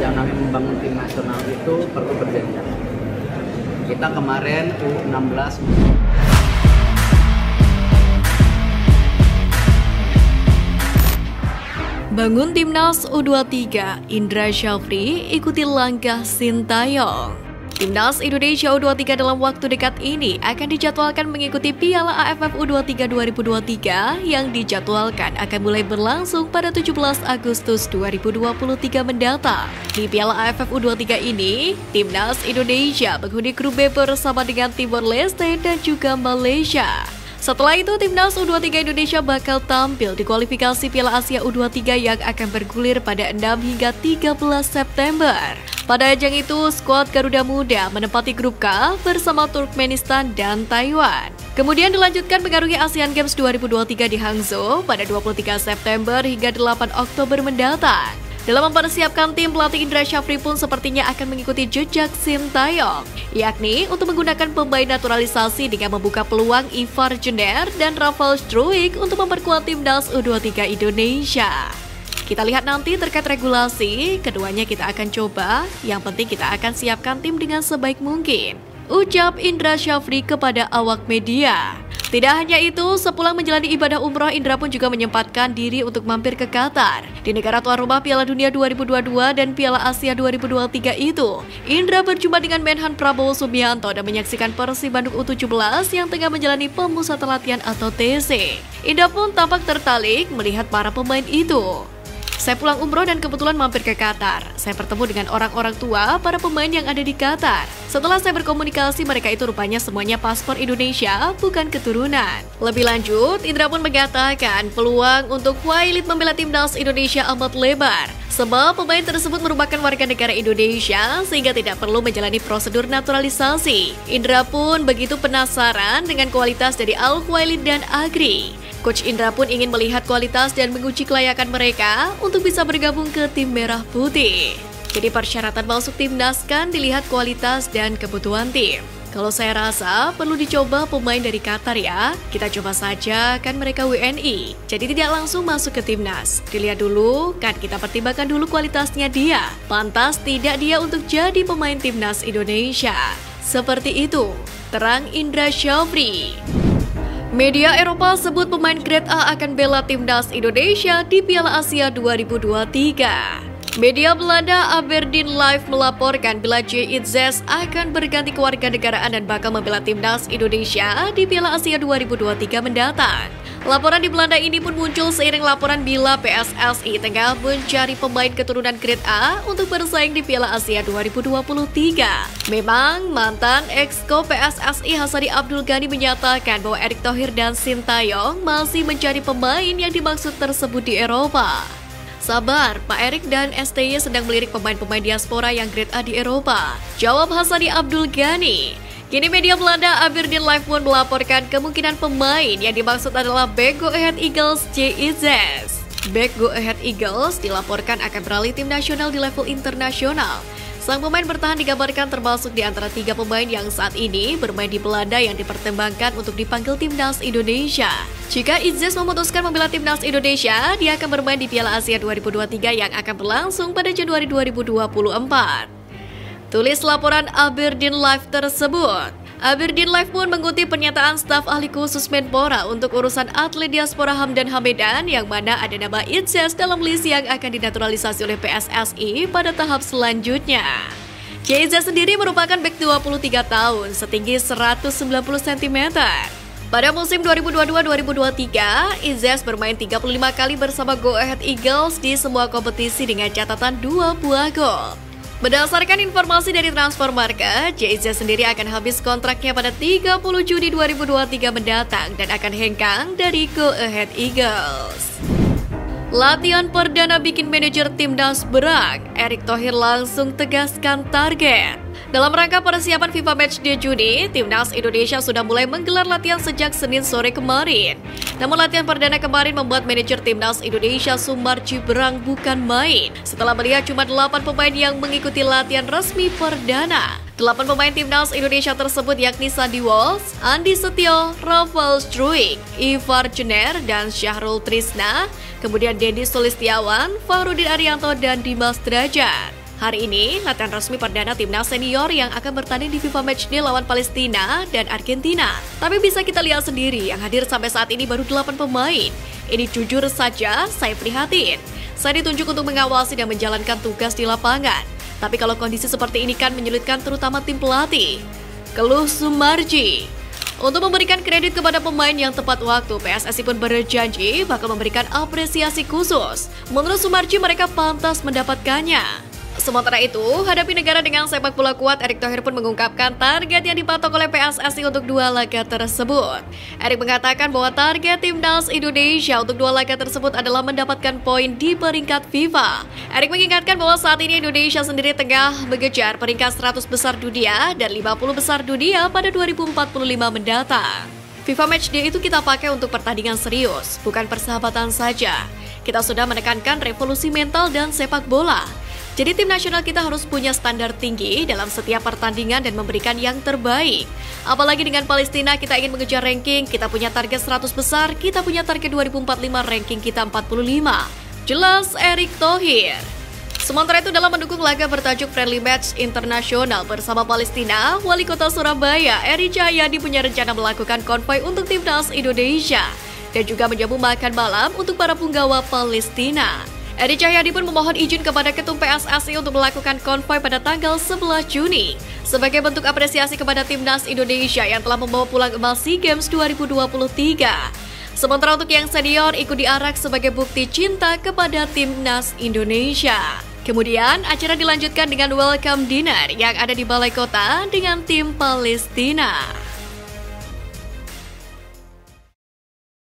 yang namanya membangun tim nasional itu perlu berjenjang. Kita kemarin U16 bangun timnas U23, Indra Syafri ikuti langkah Sintayong. Timnas Indonesia U23 dalam waktu dekat ini akan dijadwalkan mengikuti Piala AFF U23 2023 yang dijadwalkan akan mulai berlangsung pada 17 Agustus 2023 mendatang. Di Piala AFF U23 ini, Timnas Indonesia menghuni grup B bersama dengan Timor Leste dan juga Malaysia. Setelah itu, Timnas U23 Indonesia bakal tampil di kualifikasi Piala Asia U23 yang akan bergulir pada 6 hingga 13 September. Pada ajang itu, skuad Garuda Muda menempati grup K bersama Turkmenistan dan Taiwan. Kemudian dilanjutkan mengarungi Asian Games 2023 di Hangzhou pada 23 September hingga 8 Oktober mendatang. Dalam mempersiapkan tim, pelatih Indra Syafri pun sepertinya akan mengikuti jejak Sintayong, yakni untuk menggunakan pemain naturalisasi dengan membuka peluang Ivar Jenner dan Rafael Struijk untuk memperkuat timnas U23 Indonesia. Kita lihat nanti terkait regulasi, keduanya kita akan coba, yang penting kita akan siapkan tim dengan sebaik mungkin, ucap Indra Syafri kepada awak media. Tidak hanya itu, sepulang menjalani ibadah umroh, Indra pun juga menyempatkan diri untuk mampir ke Qatar. Di negara tuan rumah Piala Dunia 2022 dan Piala Asia 2023 itu, Indra berjumpa dengan Menhan Prabowo Subianto dan menyaksikan Persib Bandung U17 yang tengah menjalani pemusatan latihan atau TC. Indra pun tampak tertarik melihat para pemain itu. Saya pulang umroh dan kebetulan mampir ke Qatar. Saya bertemu dengan orang-orang tua para pemain yang ada di Qatar. Setelah saya berkomunikasi, mereka itu rupanya semuanya paspor Indonesia, bukan keturunan. Lebih lanjut, Indra pun mengatakan peluang untuk Khuwailid membela timnas Indonesia amat lebar. Sebab pemain tersebut merupakan warga negara Indonesia sehingga tidak perlu menjalani prosedur naturalisasi. Indra pun begitu penasaran dengan kualitas dari Al Khuwailid dan Agri. Coach Indra pun ingin melihat kualitas dan menguji kelayakan mereka untuk bisa bergabung ke tim merah putih. Jadi persyaratan masuk timnas kan dilihat kualitas dan kebutuhan tim. Kalau saya rasa perlu dicoba pemain dari Qatar ya. Kita coba saja, kan mereka WNI. Jadi tidak langsung masuk ke timnas. Dilihat dulu, kan kita pertimbangkan dulu kualitasnya dia. Pantas tidak dia untuk jadi pemain timnas Indonesia. Seperti itu, terang Indra Syafri. Media Eropa sebut pemain grade A akan bela timnas Indonesia di Piala Asia 2023. Media Belanda Aberdeen Live melaporkan bila Jay Itzes akan berganti kewarganegaraan dan bakal membela timnas Indonesia di Piala Asia 2023 mendatang. Laporan di Belanda ini pun muncul seiring laporan bila PSSI tengah mencari pemain keturunan grade A untuk bersaing di Piala Asia 2023. Memang mantan exco PSSI Hasani Abdul Ghani menyatakan bahwa Erick Thohir dan Sintayong masih mencari pemain yang dimaksud tersebut di Eropa. Sabar, Pak Erick dan STY sedang melirik pemain-pemain diaspora yang grade A di Eropa, jawab Hasani Abdul Ghani. Kini media Belanda Aberdeen Live pun melaporkan kemungkinan pemain yang dimaksud adalah bek Go Ahead Eagles Jay Itzes. Bek Go Ahead Eagles dilaporkan akan beralih tim nasional di level internasional. Sang pemain bertahan digambarkan termasuk di antara 3 pemain yang saat ini bermain di Belanda yang dipertimbangkan untuk dipanggil timnas Indonesia. Jika Itzes memutuskan membela timnas Indonesia, dia akan bermain di Piala Asia 2023 yang akan berlangsung pada Januari 2024. Tulis laporan Aberdeen Live tersebut. Aberdeen Live pun mengutip pernyataan staf ahli khusus Menpora untuk urusan atlet diaspora Hamdan Hamedan yang mana ada nama Itzes dalam list yang akan dinaturalisasi oleh PSSI pada tahap selanjutnya. Itzes sendiri merupakan bek 23 tahun, setinggi 190 cm. Pada musim 2022-2023, Itzes bermain 35 kali bersama Go Ahead Eagles di semua kompetisi dengan catatan 2 buah gol. Berdasarkan informasi dari Transfer Market, Jay Itzes sendiri akan habis kontraknya pada 30 Juni 2023 mendatang dan akan hengkang dari Go Ahead Eagles. Latihan perdana bikin manajer timnas berang, Erick Thohir langsung tegaskan target. Dalam rangka persiapan FIFA Matchday Juni, timnas Indonesia sudah mulai menggelar latihan sejak Senin sore kemarin. Namun latihan perdana kemarin membuat manajer timnas Indonesia Sumarji berang bukan main. Setelah melihat cuma 8 pemain yang mengikuti latihan resmi perdana. 8 pemain timnas Indonesia tersebut yakni Sandy Walsh, Andi Setio, Rafael Struijk, Ivar Jenner, dan Syahrul Trisna. Kemudian Denny Sulistiawan, Fahrudin Arianto, dan Dimas Derajat. Hari ini, latihan resmi perdana timnas senior yang akan bertanding di FIFA Matchday lawan Palestina dan Argentina. Tapi bisa kita lihat sendiri, yang hadir sampai saat ini baru 8 pemain. Ini jujur saja, saya prihatin. Saya ditunjuk untuk mengawasi dan menjalankan tugas di lapangan. Tapi kalau kondisi seperti ini kan menyulitkan terutama tim pelatih. Keluh Sumarji. Untuk memberikan kredit kepada pemain yang tepat waktu, PSSI pun berjanji bakal memberikan apresiasi khusus. Menurut Sumarji, mereka pantas mendapatkannya. Sementara itu, hadapi negara dengan sepak bola kuat, Erick Thohir pun mengungkapkan target yang dipatok oleh PSSI untuk 2 laga tersebut. Erick mengatakan bahwa target timnas Indonesia untuk 2 laga tersebut adalah mendapatkan poin di peringkat FIFA. Erick mengingatkan bahwa saat ini Indonesia sendiri tengah mengejar peringkat 100 besar dunia dan 50 besar dunia pada 2045 mendatang. FIFA Matchday itu kita pakai untuk pertandingan serius, bukan persahabatan saja. Kita sudah menekankan revolusi mental dan sepak bola. Jadi tim nasional kita harus punya standar tinggi dalam setiap pertandingan dan memberikan yang terbaik. Apalagi dengan Palestina kita ingin mengejar ranking, kita punya target 100 besar, kita punya target 2045, ranking kita 45. Jelas Erick Thohir. Sementara itu dalam mendukung laga bertajuk Friendly Match Internasional bersama Palestina, Wali Kota Surabaya, Eri Cahyadi punya rencana melakukan konvoi untuk timnas Indonesia dan juga menjamu makan malam untuk para punggawa Palestina. Eri Cahyadi pun memohon izin kepada Ketum PSSI untuk melakukan konvoi pada tanggal 11 Juni sebagai bentuk apresiasi kepada timnas Indonesia yang telah membawa pulang emas SEA Games 2023. Sementara untuk yang senior ikut diarak sebagai bukti cinta kepada timnas Indonesia. Kemudian acara dilanjutkan dengan welcome dinner yang ada di Balai Kota dengan tim Palestina.